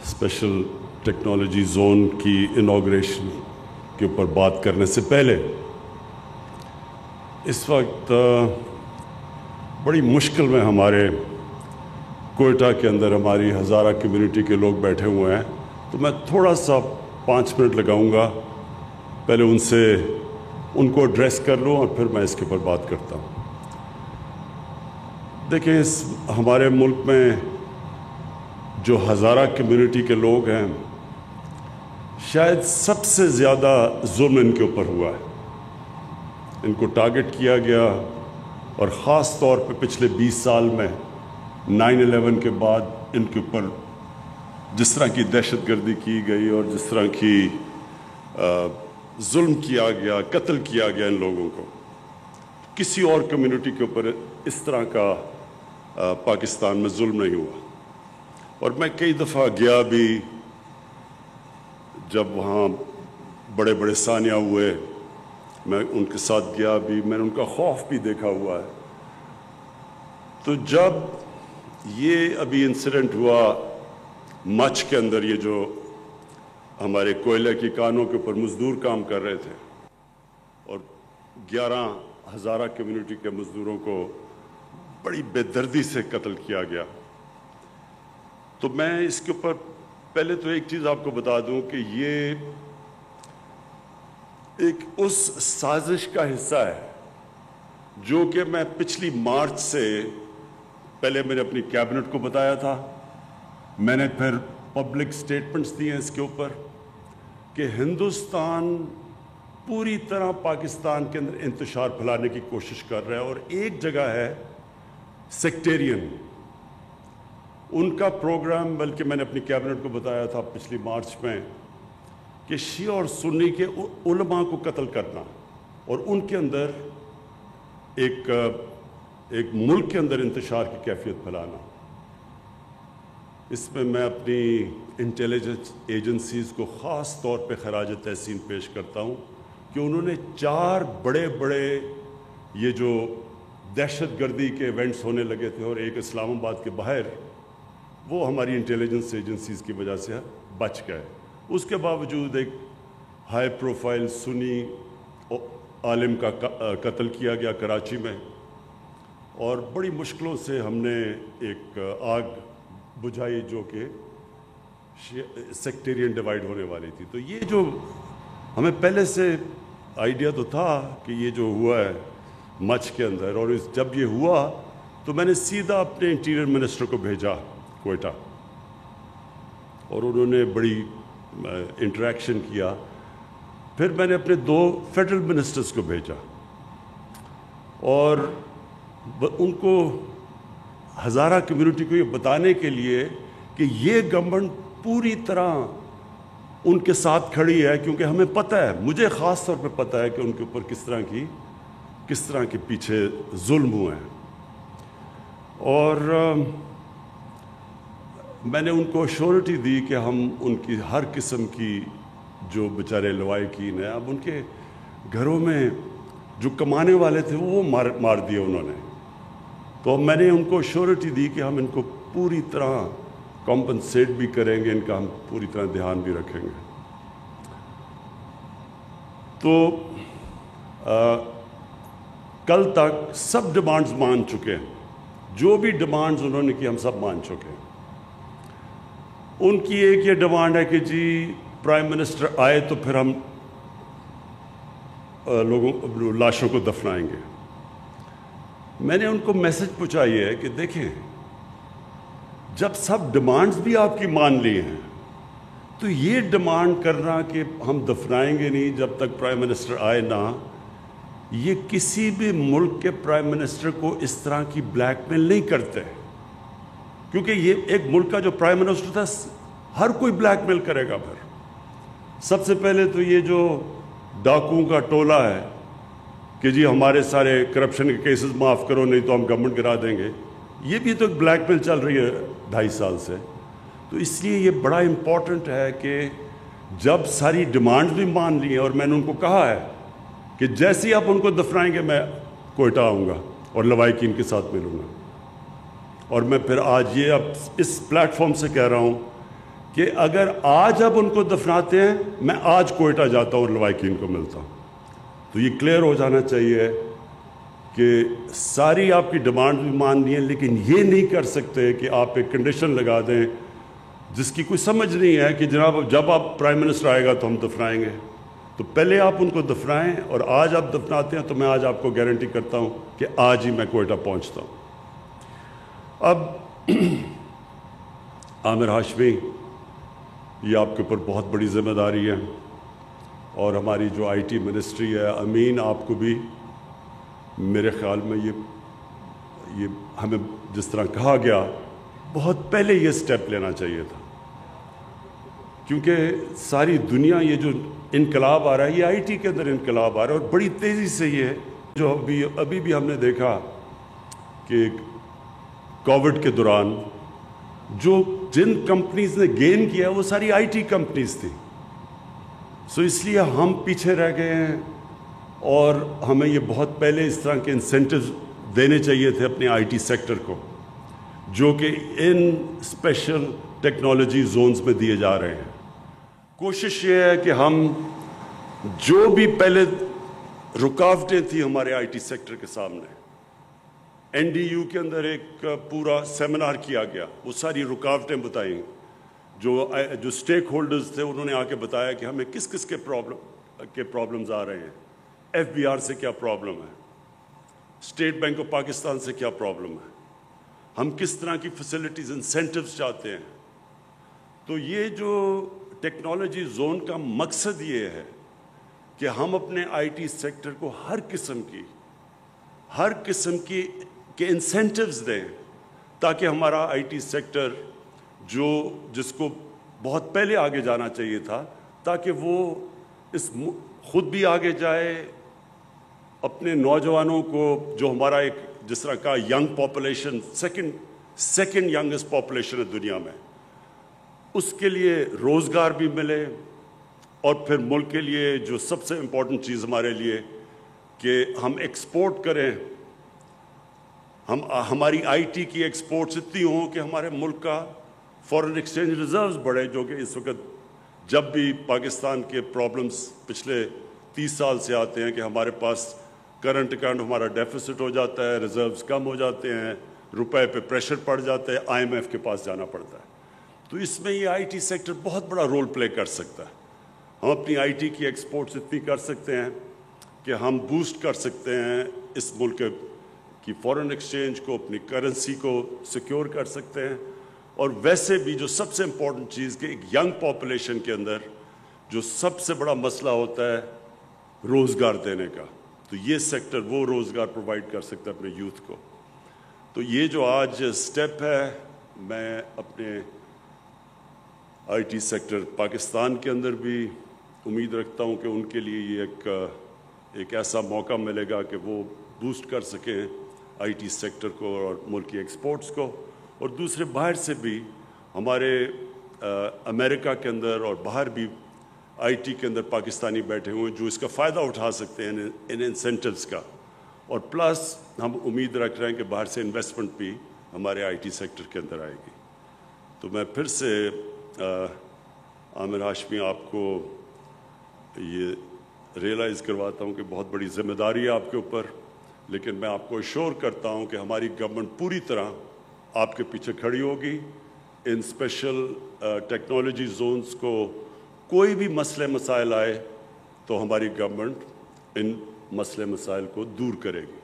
Special technology zone کی inauguration کے اوپر بات کرنے سے پہلے اس وقت بڑی مشکل میں ہمارے کوئٹہ کے اندر ہماری ہزارہ کمیونٹی کے لوگ بیٹھے ہوئے ہیں، تو میں تھوڑا سا 5 منٹ لگاؤں گا، پہلے ان کو ایڈریس کر لوں اور پھر میں اس کے اوپر بات کرتا ہوں۔ دیکھیں، ہمارے ملک میں جو ہزارہ کمیونٹی کے لوگ ہیں، شاید سب سے زیادہ ظلم ان کے اوپر ہوا ہے، ان کو ٹارگٹ کیا گیا، اور خاص طور پہ پچھلے 20 سال میں 9/11 کے بعد ان کے اوپر جس طرح کی دہشت گردی کی گئی اور جس طرح کی ظلم کیا گیا، قتل کیا گیا ان لوگوں کو، کسی اور کمیونٹی کے اوپر اس طرح کا پاکستان میں ظلم نہیں ہوا۔ اور میں کئی دفعہ گیا بھی، جب وہاں بڑے بڑے سانیہ ہوئے میں ان کے ساتھ گیا بھی، میں نے ان کا خوف بھی دیکھا ہوا ہے۔ تو جب یہ ابھی انسیڈنٹ ہوا مچھ کے اندر، یہ جو ہمارے کوئلے کی کانوں کے اوپر مزدور کام کر رہے تھے اور 11 ہزارہ کمیونٹی کے مزدوروں کو بڑی بے دردی سے قتل کیا گیا، تو میں اس کے اوپر پہلے تو ایک چیز آپ کو بتا دوں کہ یہ ایک اس سازش کا حصہ ہے جو کہ میں پچھلی مارچ سے پہلے میں نے اپنی کیبنٹ کو بتایا تھا، میں نے پھر پبلک سٹیٹمنٹس دیے ہیں اس کے اوپر کہ ہندوستان پوری طرح پاکستان کے اندر انتشار پھیلانے کی کوشش کر رہا ہے، اور ایک جگہ ہے سیکٹیرین ان کا پروگرام، بلکہ میں نے اپنی کیبنٹ کو بتایا تھا پچھلی مارچ میں کہ شیعہ اور سنی کے علماء کو قتل کرنا اور ان کے اندر ایک ملک کے اندر انتشار کی کیفیت پھیلانا۔ اس میں میں اپنی انٹیلیجنس ایجنسیز کو خاص طور پہ خراج تحسین پیش کرتا ہوں کہ انہوں نے 4 بڑے یہ جو دہشت گردی کے ایونٹس ہونے لگے تھے، اور ایک اسلام آباد کے باہر، وہ ہماری انٹیلیجنس ایجنسیز کی وجہ سے بچ گئے۔ اس کے باوجود ایک ہائی پروفائل سنی عالم کا قتل کیا گیا کراچی میں، اور بڑی مشکلوں سے ہم نے ایک آگ بجھائی جو کہ سیکٹیرین ڈیوائیڈ ہونے والی تھی۔ تو یہ جو ہمیں پہلے سے آئیڈیا تو تھا کہ یہ جو ہوا ہے مچھ کے اندر، اور جب یہ ہوا تو میں نے سیدھا اپنے انٹیریئر منسٹر کو بھیجا کوئٹہ، اور انہوں نے بڑی انٹریکشن کیا۔ پھر میں نے اپنے 2 فیڈرل منسٹرز کو بھیجا، اور ان کو ہزارہ کمیونٹی کو یہ بتانے کے لیے کہ یہ گورنمنٹ پوری طرح ان کے ساتھ کھڑی ہے، کیونکہ ہمیں پتہ ہے، مجھے خاص طور پہ پتہ ہے کہ ان کے اوپر کس طرح کے پیچھے ظلم ہوئے ہیں۔ اور میں نے ان کو ایشورٹی دی کہ ہم ان کی ہر قسم کی جو بیچارے لوائقین ہیں، اب ان کے گھروں میں جو کمانے والے تھے وہ مار دیے انہوں نے، تو میں نے ان کو ایشورٹی دی کہ ہم ان کو پوری طرح کمپنسیٹ بھی کریں گے، ان کا ہم پوری طرح دھیان بھی رکھیں گے۔ تو کل تک سب ڈیمانڈز مان چکے ہیں، جو بھی ڈیمانڈز انہوں نے کی ہم سب مان چکے ہیں۔ ان کی ایک یہ ڈیمانڈ ہے کہ جی پرائم منسٹر آئے تو پھر ہم لاشوں کو دفنائیں گے۔ میں نے ان کو میسج پہنچائی ہے کہ دیکھیں، جب سب ڈیمانڈز بھی آپ کی مان لی ہیں تو یہ ڈیمانڈ کرنا کہ ہم دفنائیں گے نہیں جب تک پرائم منسٹر آئے نہ، یہ کسی بھی ملک کے پرائم منسٹر کو اس طرح کی بلیک میل نہیں کرتے، کیونکہ یہ ایک ملک کا جو پرائم منسٹر تھا ہر کوئی بلیک میل کرے گا۔ پھر سب سے پہلے تو یہ جو ڈاکوؤں کا ٹولہ ہے کہ جی ہمارے سارے کرپشن کے کیسز معاف کرو نہیں تو ہم گورنمنٹ گرا دیں گے، یہ بھی تو ایک بلیک میل چل رہی ہے 2.5 سال سے۔ تو اس لیے یہ بڑا امپورٹنٹ ہے کہ جب ساری ڈیمانڈز بھی مان لی ہیں، اور میں نے ان کو کہا ہے کہ جیسے ہی آپ ان کو دفنائیں گے میں کوئٹہ آؤں گا اور لوائقین کے ساتھ ملوں گا، اور میں پھر آج یہ اب اس پلیٹ فارم سے کہہ رہا ہوں کہ کہ اگر آج اب ان کو دفناتے ہیں، میں آج کوئٹہ جاتا ہوں اور لوائکین کو ملتا ہوں۔ تو یہ کلیئر ہو جانا چاہیے کہ ساری آپ کی ڈیمانڈ بھی ماننی ہے، لیکن یہ نہیں کر سکتے کہ آپ ایک کنڈیشن لگا دیں جس کی کوئی سمجھ نہیں ہے کہ جناب جب آپ پرائم منسٹر آئے گا تو ہم دفنائیں گے۔ تو پہلے آپ ان کو دفنائیں، اور آج آپ دفناتے ہیں تو میں آج آپ کو گارنٹی کرتا ہوں کہ آج ہی میں کوئٹہ پہنچتا ہوں۔ اب عامر ہاشمی، یہ آپ کے اوپر بہت بڑی ذمہ داری ہے، اور ہماری جو آئی ٹی منسٹری ہے، امین آپ کو بھی میرے خیال میں یہ ہمیں جس طرح کہا گیا بہت پہلے یہ سٹیپ لینا چاہیے تھا، کیونکہ ساری دنیا یہ جو انقلاب آ رہا ہے، یہ آئی ٹی کے اندر انقلاب آ رہا ہے، اور بڑی تیزی سے یہ ہے۔ جو ابھی بھی ہم نے دیکھا کہ کووڈ کے دوران جن کمپنیز نے گین کیا وہ ساری آئی ٹی کمپنیز تھیں، سو اس لیے ہم پیچھے رہ گئے ہیں، اور ہمیں یہ بہت پہلے اس طرح کے انسینٹیوز دینے چاہیے تھے اپنے آئی ٹی سیکٹر کو، جو کہ ان اسپیشل ٹیکنالوجی زونز میں دیے جا رہے ہیں۔ کوشش یہ ہے کہ ہم جو بھی پہلے رکاوٹیں تھیں ہمارے آئی ٹی سیکٹر کے سامنے، این ڈی یو کے اندر ایک پورا سیمینار کیا گیا، وہ ساری رکاوٹیں بتائیں، جو اسٹیک ہولڈرز تھے انہوں نے آ کے بتایا کہ ہمیں کس کس کے پرابلمز آ رہے ہیں، ایف بی آر سے کیا پرابلم ہے، اسٹیٹ بینک آف پاکستان سے کیا پرابلم ہے، ہم کس طرح کی فیسلٹیز انسینٹیوز چاہتے ہیں۔ تو یہ جو ٹیکنالوجی زون کا مقصد یہ ہے کہ ہم اپنے آئی ٹی سیکٹر کو ہر قسم کی انسینٹیوز دیں، تاکہ ہمارا آئی ٹی سیکٹر جس کو بہت پہلے آگے جانا چاہیے تھا، تاکہ وہ خود بھی آگے جائے، اپنے نوجوانوں کو، جو ہمارا ایک جس طرح کا young population second youngest population ہے دنیا میں، اس کے لیے روزگار بھی ملے، اور پھر ملک کے لیے جو سب سے امپورٹنٹ چیز ہمارے لیے کہ ہم ایکسپورٹ کریں، ہماری آئی ٹی کی ایکسپورٹس اتنی ہوں کہ ہمارے ملک کا فورن ایکسچینج ریزروز بڑھے، جو کہ اس وقت جب بھی پاکستان کے پرابلمز پچھلے 30 سال سے آتے ہیں کہ ہمارے پاس کرنٹ اکاؤنٹ ہمارا ڈیفیسٹ ہو جاتا ہے، ریزروز کم ہو جاتے ہیں، روپے پہ پریشر پڑ جاتا ہے، آئی ایم ایف کے پاس جانا پڑتا ہے۔ تو اس میں یہ آئی ٹی سیکٹر بہت بڑا رول پلے کر سکتا ہے۔ ہم اپنی آئی ٹی کی ایکسپورٹس اتنی کر سکتے ہیں کہ ہم بوسٹ کر سکتے ہیں اس ملک کی فورن ایکسچینج کو، اپنی کرنسی کو سیکیور کر سکتے ہیں، اور ویسے بھی جو سب سے امپورٹنٹ چیز کہ ایک ینگ پاپولیشن کے اندر جو سب سے بڑا مسئلہ ہوتا ہے روزگار دینے کا، تو یہ سیکٹر وہ روزگار پرووائڈ کر سکتا ہے اپنے یوتھ کو۔ تو یہ جو آج سٹیپ ہے، میں اپنے آئی ٹی سیکٹر پاکستان کے اندر بھی امید رکھتا ہوں کہ ان کے لیے یہ ایک ایسا موقع ملے گا کہ وہ بوسٹ کر سکیں آئی ٹی سیکٹر کو اور ملک کی ایکسپورٹس کو، اور دوسرے باہر سے بھی ہمارے امریکہ کے اندر اور باہر بھی آئی ٹی کے اندر پاکستانی بیٹھے ہوئے ہیں جو اس کا فائدہ اٹھا سکتے ہیں ان انسینٹیوز کا، اور پلس ہم امید رکھ رہے ہیں کہ باہر سے انویسٹمنٹ بھی ہمارے آئی ٹی سیکٹر کے اندر آئے گی۔ تو میں پھر سے عامر ہاشمی آپ کو یہ ریئلائز کرواتا ہوں کہ بہت بڑی ذمہ داری ہے آپ کے اوپر، لیکن میں آپ کو ایشور کرتا ہوں کہ ہماری گورنمنٹ پوری طرح آپ کے پیچھے کھڑی ہوگی۔ ان اسپیشل ٹیکنالوجی زونز کو کوئی بھی مسئلے مسائل آئے تو ہماری گورنمنٹ ان مسئلے مسائل کو دور کرے گی۔